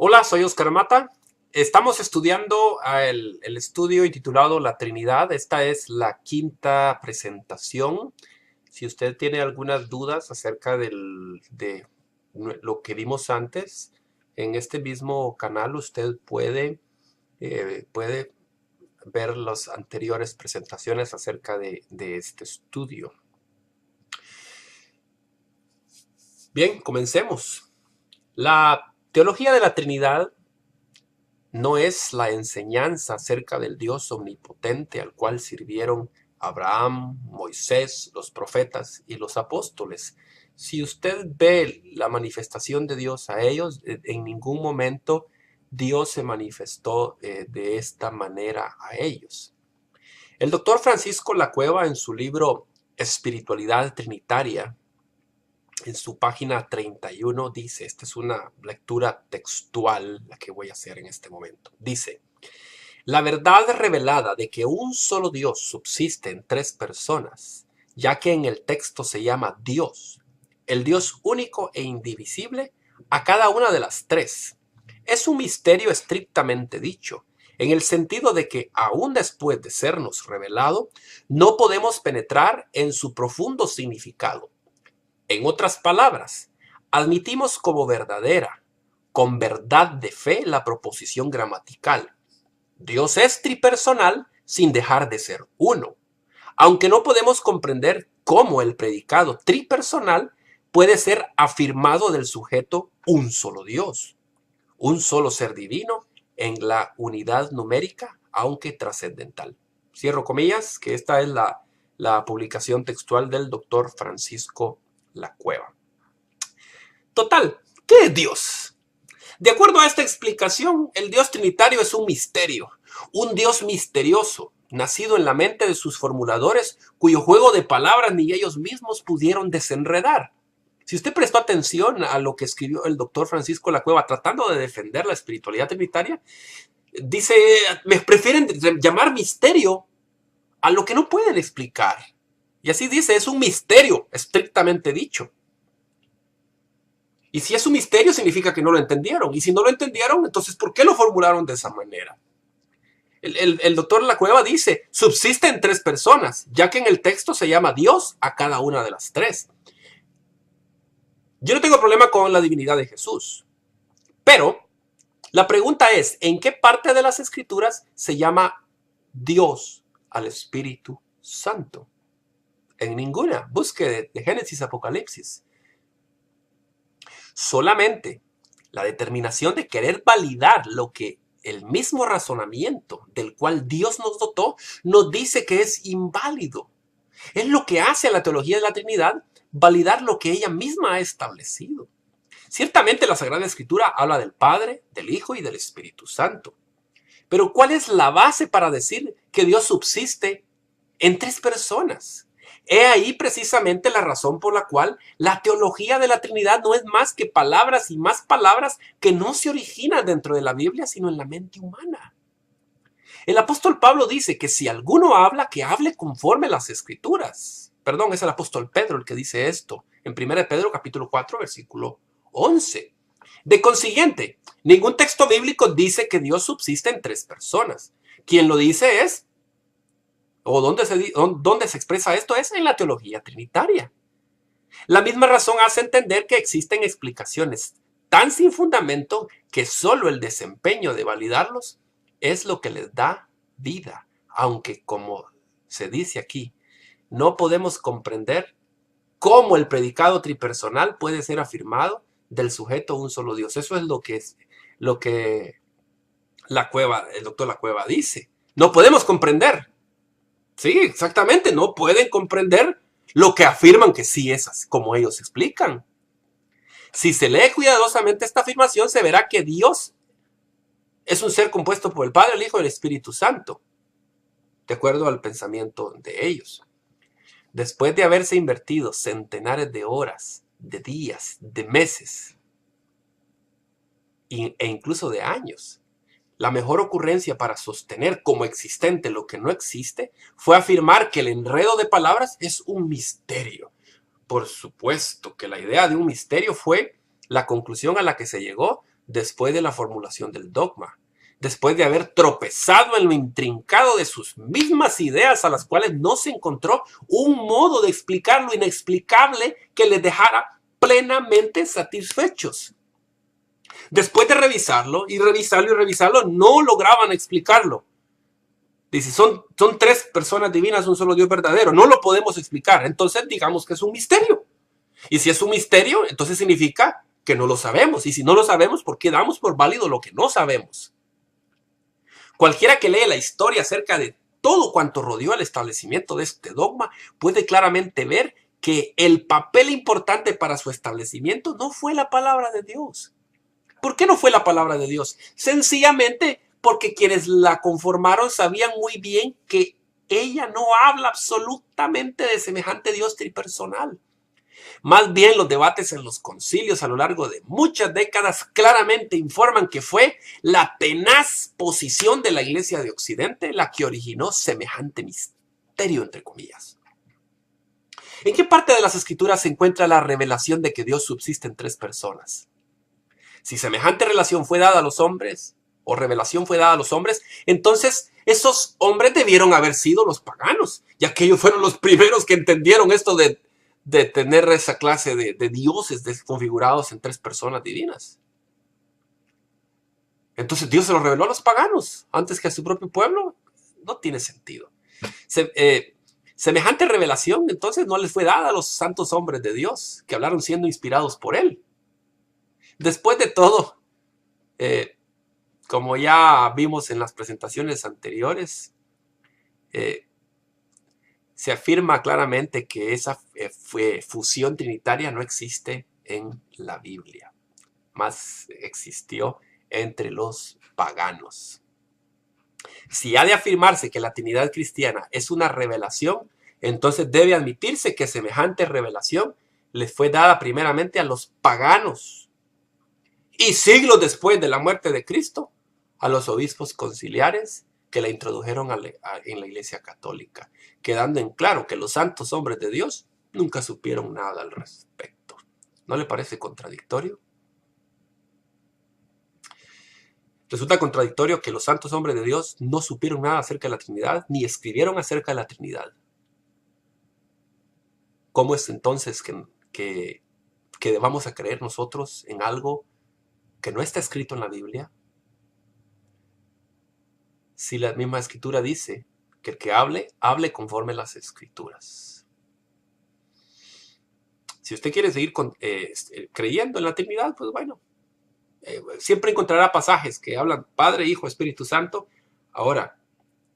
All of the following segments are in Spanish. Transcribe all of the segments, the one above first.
Hola, soy Oscar Mata. Estamos estudiando el estudio intitulado La Trinidad. Esta es la quinta presentación. Si usted tiene algunas dudas acerca de lo que vimos antes, en este mismo canal usted puede ver las anteriores presentaciones acerca de este estudio. Bien, comencemos. La teología de la Trinidad no es la enseñanza acerca del Dios omnipotente al cual sirvieron Abraham, Moisés, los profetas y los apóstoles. Si usted ve la manifestación de Dios a ellos, en ningún momento Dios se manifestó de esta manera a ellos. El doctor Francisco Lacueva, en su libro Espiritualidad Trinitaria, en su página 31 dice, esta es una lectura textual la que voy a hacer en este momento, dice: la verdad revelada de que un solo Dios subsiste en tres personas, ya que en el texto se llama Dios, el Dios único e indivisible a cada una de las tres, es un misterio estrictamente dicho, en el sentido de que aún después de sernos revelado, no podemos penetrar en su profundo significado. En otras palabras, admitimos como verdadera, con verdad de fe, la proposición gramatical. Dios es tripersonal sin dejar de ser uno, aunque no podemos comprender cómo el predicado tripersonal puede ser afirmado del sujeto un solo Dios, un solo ser divino en la unidad numérica, aunque trascendental. Cierro comillas, que esta es la publicación textual del doctor Francisco Lacueva. Total, ¿qué es Dios? De acuerdo a esta explicación, el Dios trinitario es un misterio, un Dios misterioso, nacido en la mente de sus formuladores, cuyo juego de palabras ni ellos mismos pudieron desenredar. Si usted prestó atención a lo que escribió el doctor Francisco Lacueva tratando de defender la espiritualidad trinitaria, dice, me prefieren llamar misterio a lo que no pueden explicar. Y así dice, es un misterio, estrictamente dicho. Y si es un misterio, significa que no lo entendieron. Y si no lo entendieron, entonces, ¿por qué lo formularon de esa manera? El doctor Lacueva dice, subsisten tres personas, ya que en el texto se llama Dios a cada una de las tres. Yo no tengo problema con la divinidad de Jesús. Pero la pregunta es, ¿en qué parte de las Escrituras se llama Dios al Espíritu Santo? En ninguna. Busque de Génesis a Apocalipsis. Solamente la determinación de querer validar lo que el mismo razonamiento del cual Dios nos dotó nos dice que es inválido. Es lo que hace a la teología de la Trinidad validar lo que ella misma ha establecido. Ciertamente la Sagrada Escritura habla del Padre, del Hijo y del Espíritu Santo. Pero ¿cuál es la base para decir que Dios subsiste en tres personas? He ahí precisamente la razón por la cual la teología de la Trinidad no es más que palabras y más palabras que no se originan dentro de la Biblia, sino en la mente humana. El apóstol Pablo dice que si alguno habla, que hable conforme a las Escrituras. Perdón, es el apóstol Pedro el que dice esto, en 1 Pedro capítulo 4, versículo 11. De consiguiente, ningún texto bíblico dice que Dios subsiste en tres personas. Quien lo dice es, o donde se expresa esto es en la teología trinitaria. La misma razón hace entender que existen explicaciones tan sin fundamento que solo el desempeño de validarlos es lo que les da vida, aunque como se dice aquí, no podemos comprender cómo el predicado tripersonal puede ser afirmado del sujeto un solo Dios. Eso es lo que el doctor Lacueva dice. No podemos comprender. Sí, exactamente, no pueden comprender lo que afirman que sí es así, como ellos explican. Si se lee cuidadosamente esta afirmación, se verá que Dios es un ser compuesto por el Padre, el Hijo y el Espíritu Santo, de acuerdo al pensamiento de ellos. Después de haberse invertido centenares de horas, de días, de meses e incluso de años, la mejor ocurrencia para sostener como existente lo que no existe fue afirmar que el enredo de palabras es un misterio. Por supuesto que la idea de un misterio fue la conclusión a la que se llegó después de la formulación del dogma, después de haber tropezado en lo intrincado de sus mismas ideas a las cuales no se encontró un modo de explicar lo inexplicable que les dejara plenamente satisfechos. Después de revisarlo y revisarlo y revisarlo, no lograban explicarlo. Dice, son tres personas divinas, un solo Dios verdadero. No lo podemos explicar. Entonces digamos que es un misterio. Y si es un misterio, entonces significa que no lo sabemos. Y si no lo sabemos, ¿por qué damos por válido lo que no sabemos? Cualquiera que lee la historia acerca de todo cuanto rodeó el establecimiento de este dogma puede claramente ver que el papel importante para su establecimiento no fue la palabra de Dios. ¿Por qué no fue la palabra de Dios? Sencillamente porque quienes la conformaron sabían muy bien que ella no habla absolutamente de semejante Dios tripersonal. Más bien, los debates en los concilios a lo largo de muchas décadas claramente informan que fue la tenaz posición de la Iglesia de Occidente la que originó semejante misterio, entre comillas. ¿En qué parte de las Escrituras se encuentra la revelación de que Dios subsiste en tres personas? Si semejante relación fue dada a los hombres, o revelación fue dada a los hombres, entonces esos hombres debieron haber sido los paganos, ya que ellos fueron los primeros que entendieron esto de tener esa clase de dioses configurados en tres personas divinas. Entonces Dios se lo reveló a los paganos antes que a su propio pueblo. No tiene sentido. Semejante revelación entonces no les fue dada a los santos hombres de Dios que hablaron siendo inspirados por él. Después de todo, como ya vimos en las presentaciones anteriores, se afirma claramente que esa fusión trinitaria no existe en la Biblia, más existió entre los paganos. Si ha de afirmarse que la Trinidad cristiana es una revelación, entonces debe admitirse que semejante revelación les fue dada primeramente a los paganos y siglos después de la muerte de Cristo a los obispos conciliares que la introdujeron en la Iglesia Católica, quedando en claro que los santos hombres de Dios nunca supieron nada al respecto. ¿No le parece contradictorio? Resulta contradictorio que los santos hombres de Dios no supieron nada acerca de la Trinidad, ni escribieron acerca de la Trinidad. ¿Cómo es entonces que debamos a creer nosotros en algo que no está escrito en la Biblia? Si la misma Escritura dice que el que hable, hable conforme a las Escrituras. Si usted quiere seguir creyendo en la Trinidad, pues bueno, siempre encontrará pasajes que hablan Padre, Hijo, Espíritu Santo. Ahora,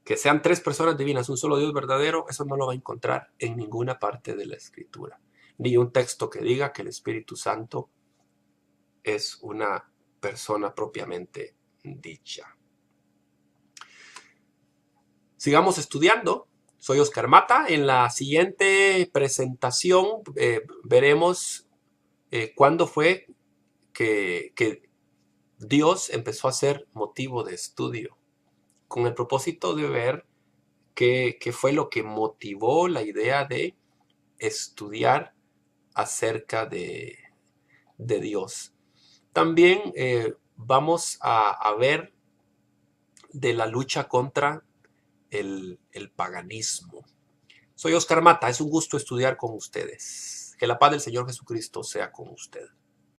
que sean tres personas divinas, un solo Dios verdadero, eso no lo va a encontrar en ninguna parte de la Escritura. Ni un texto que diga que el Espíritu Santo es una persona propiamente dicha. Sigamos estudiando. Soy Oscar Mata. En la siguiente presentación veremos cuándo fue que Dios empezó a ser motivo de estudio, con el propósito de ver qué fue lo que motivó la idea de estudiar acerca de Dios. También vamos a ver de la lucha contra el paganismo. Soy Oscar Mata, es un gusto estudiar con ustedes. Que la paz del Señor Jesucristo sea con usted.